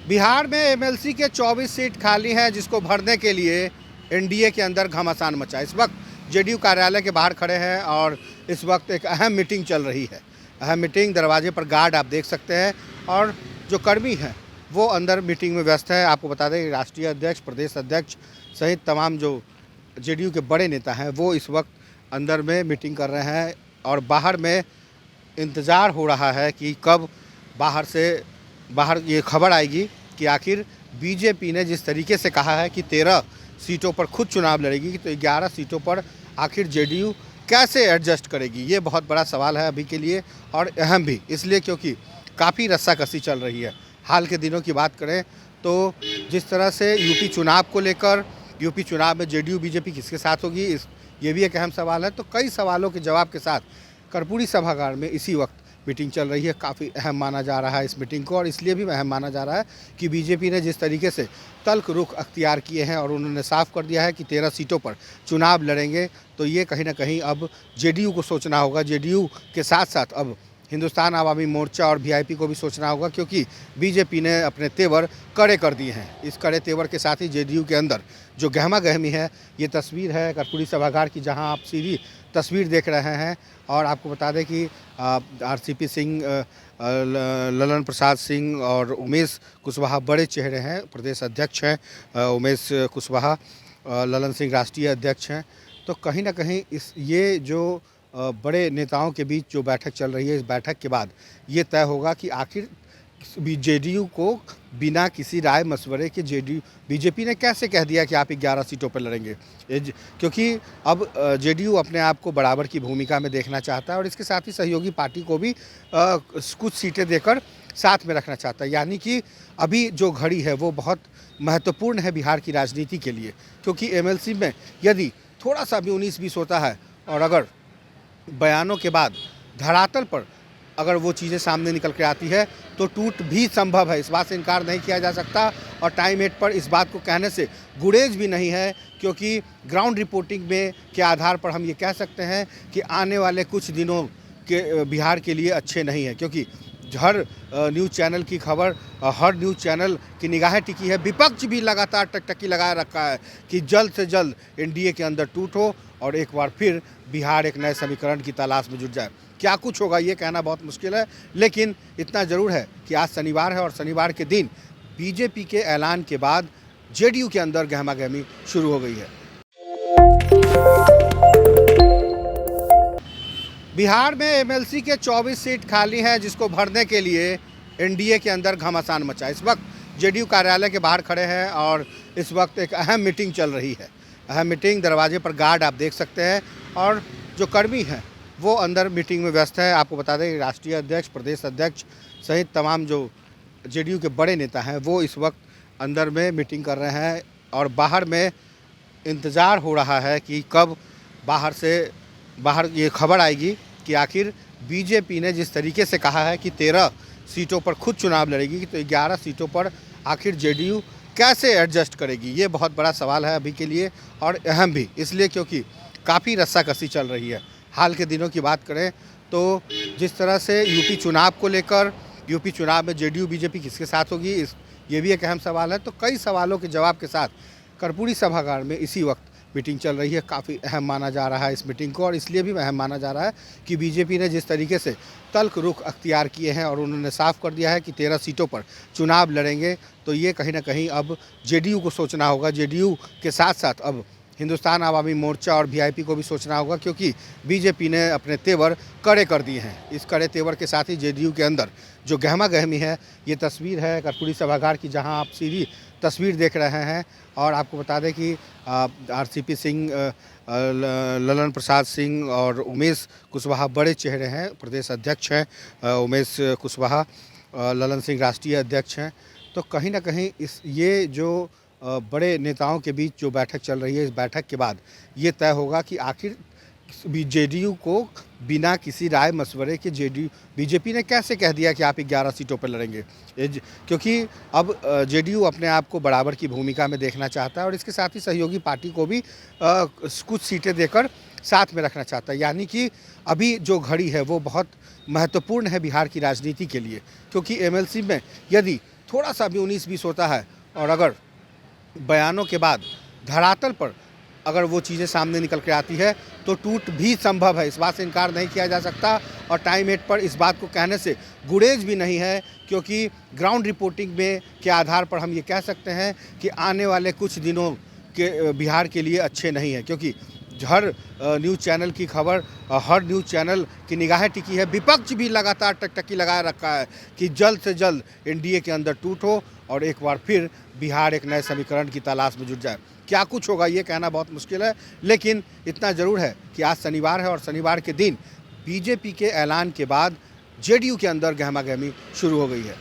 बिहार में एमएलसी के 24 सीट खाली हैं, जिसको भरने के लिए एनडीए के अंदर घमासान मचा। इस वक्त जेडीयू कार्यालय के बाहर खड़े हैं और इस वक्त एक अहम मीटिंग चल रही है। अहम मीटिंग, दरवाजे पर गार्ड आप देख सकते हैं और जो कर्मी हैं वो अंदर मीटिंग में व्यस्त है। आपको बता दें कि राष्ट्रीय अध्यक्ष, प्रदेश अध्यक्ष सहित तमाम जो जेडीयू के बड़े नेता हैं वो इस वक्त अंदर में मीटिंग कर रहे हैं और बाहर में इंतज़ार हो रहा है कि कब बाहर ये खबर आएगी कि आखिर बीजेपी ने जिस तरीके से कहा है कि 13 सीटों पर खुद चुनाव लड़ेगी, तो 11 सीटों पर आखिर जेडीयू कैसे एडजस्ट करेगी। ये बहुत बड़ा सवाल है अभी के लिए और अहम भी इसलिए क्योंकि काफ़ी रस्साकसी चल रही है। हाल के दिनों की बात करें तो जिस तरह से यूपी चुनाव को लेकर, यूपी चुनाव में जेडीयू बीजेपी किसके साथ होगी, ये भी एक अहम सवाल है। तो कई सवालों के जवाब के साथ कर्पूरी सभागार में इसी वक्त मीटिंग चल रही है। काफ़ी अहम माना जा रहा है इस मीटिंग को, और इसलिए भी अहम माना जा रहा है कि बीजेपी ने जिस तरीके से तल्ख रुख अख्तियार किए हैं और उन्होंने साफ कर दिया है कि 13 सीटों पर चुनाव लड़ेंगे, तो ये कहीं ना कहीं अब जेडीयू को सोचना होगा। जेडीयू के साथ साथ अब हिंदुस्तान आवामी मोर्चा और वीआईपी को भी सोचना होगा, क्योंकि बीजेपी ने अपने तेवर कड़े कर दिए हैं। इस कड़े तेवर के साथ ही जेडीयू के अंदर जो गहमा गहमी है, ये तस्वीर है कर्पूरी सभागार की, जहां आप सीधी तस्वीर देख रहे हैं। और आपको बता दें कि आरसीपी सिंह, ललन प्रसाद सिंह और उमेश कुशवाहा बड़े चेहरे हैं। प्रदेश अध्यक्ष हैं उमेश कुशवाहा, ललन सिंह राष्ट्रीय अध्यक्ष हैं। तो कहीं ना कहीं ये जो बड़े नेताओं के बीच जो बैठक चल रही है, इस बैठक के बाद ये तय होगा कि आखिर जेडीयू को बिना किसी राय मशवरे के बीजेपी ने कैसे कह दिया कि आप 11 सीटों पर लड़ेंगे। क्योंकि अब जेडीयू अपने आप को बराबर की भूमिका में देखना चाहता है और इसके साथ ही सहयोगी पार्टी को भी कुछ सीटें देकर साथ में रखना चाहता है। यानी कि अभी जो घड़ी है वो बहुत महत्वपूर्ण है बिहार की राजनीति के लिए, क्योंकि एमएलसी में यदि थोड़ा सा भी 19-20 होता है और अगर बयानों के बाद धरातल पर अगर वो चीज़ें सामने निकल के आती है तो टूट भी संभव है। इस बात से इनकार नहीं किया जा सकता और टाइम एट पर इस बात को कहने से गुरेज भी नहीं है, क्योंकि ग्राउंड रिपोर्टिंग में के आधार पर हम ये कह सकते हैं कि आने वाले कुछ दिनों के बिहार के लिए अच्छे नहीं हैं। क्योंकि हर न्यूज़ चैनल की खबर, हर न्यूज़ चैनल की निगाहें टिकी है। विपक्ष भी लगातार टकटकी लगाए रखा है कि जल्द से जल्द एनडीए के अंदर टूट हो और एक बार फिर बिहार एक नए समीकरण की तलाश में जुट जाए। क्या कुछ होगा ये कहना बहुत मुश्किल है, लेकिन इतना ज़रूर है कि आज शनिवार है और शनिवार के दिन बीजेपी के ऐलान के बाद जेडीयू के अंदर गहमागहमी शुरू हो गई है। बिहार में एमएलसी के 24 सीट खाली हैं, जिसको भरने के लिए एनडीए के अंदर घमासान मचा। इस वक्त जेडीयू कार्यालय के बाहर खड़े हैं और इस वक्त एक अहम मीटिंग चल रही है। अहम मीटिंग, दरवाजे पर गार्ड आप देख सकते हैं और जो कर्मी हैं वो अंदर मीटिंग में व्यस्त है। आपको बता दें कि राष्ट्रीय अध्यक्ष, प्रदेश अध्यक्ष सहित तमाम जो जेडीयू के बड़े नेता हैं वो इस वक्त अंदर में मीटिंग कर रहे हैं और बाहर में इंतज़ार हो रहा है कि कब बाहर ये खबर आएगी कि आखिर बीजेपी ने जिस तरीके से कहा है कि 13 सीटों पर खुद चुनाव लड़ेगी, तो 11 सीटों पर आखिर जेडीयू कैसे एडजस्ट करेगी। ये बहुत बड़ा सवाल है अभी के लिए और अहम भी इसलिए क्योंकि काफ़ी रस्साकसी चल रही है। हाल के दिनों की बात करें तो जिस तरह से यूपी चुनाव को लेकर, यूपी चुनाव में जेडीयू बीजेपी किसके साथ होगी, ये भी एक अहम सवाल है। तो कई सवालों के जवाब के साथ कर्पूरी सभागार में इसी वक्त मीटिंग चल रही है। काफ़ी अहम माना जा रहा है इस मीटिंग को, और इसलिए भी अहम माना जा रहा है कि बीजेपी ने जिस तरीके से तल्ख रुख अख्तियार किए हैं और उन्होंने साफ कर दिया है कि 13 सीटों पर चुनाव लड़ेंगे, तो ये कहीं ना कहीं अब जेडीयू को सोचना होगा। जेडीयू के साथ साथ अब हिंदुस्तान आवामी मोर्चा और वीआईपी को भी सोचना होगा, क्योंकि बीजेपी ने अपने तेवर कड़े कर दिए हैं। इस कड़े तेवर के साथ ही जेडीयू के अंदर जो गहमा गहमी है, ये तस्वीर है कर्पूरी सभागार की, जहां आप सीधी तस्वीर देख रहे हैं। और आपको बता दें कि आरसीपी सिंह, ललन प्रसाद सिंह और उमेश कुशवाहा बड़े चेहरे हैं। प्रदेश अध्यक्ष हैं उमेश कुशवाहा, ललन सिंह राष्ट्रीय अध्यक्ष हैं। तो कहीं ना कहीं ये जो बड़े नेताओं के बीच जो बैठक चल रही है, इस बैठक के बाद ये तय होगा कि आखिर जेडीयू को बिना किसी राय मशवरे के बीजेपी ने कैसे कह दिया कि आप 11 सीटों पर लड़ेंगे। क्योंकि अब जेडीयू अपने आप को बराबर की भूमिका में देखना चाहता है और इसके साथ ही सहयोगी पार्टी को भी कुछ सीटें देकर साथ में रखना चाहता है। यानी कि अभी जो घड़ी है वो बहुत महत्वपूर्ण है बिहार की राजनीति के लिए, क्योंकि एमएलसी में यदि थोड़ा सा भी 19-20 होता है और अगर बयानों के बाद धरातल पर अगर वो चीज़ें सामने निकल के आती है तो टूट भी संभव है, इस बात से इनकार नहीं किया जा सकता। और टाइम 8 पर इस बात को कहने से गुरेज भी नहीं है, क्योंकि ग्राउंड रिपोर्टिंग में के आधार पर हम ये कह सकते हैं कि आने वाले कुछ दिनों के बिहार के लिए अच्छे नहीं हैं, क्योंकि हर न्यूज़ चैनल की खबर, हर न्यूज़ चैनल की निगाहें टिकी है। विपक्ष भी लगातार टकटकी लगाए रखा है कि जल्द से जल्द एनडीए के अंदर टूट हो और एक बार फिर बिहार एक नए समीकरण की तलाश में जुट जाए। क्या कुछ होगा ये कहना बहुत मुश्किल है, लेकिन इतना ज़रूर है कि आज शनिवार है और शनिवार के दिन बीजेपी के ऐलान के बाद जेडीयू के अंदर गहमागहमी शुरू हो गई है।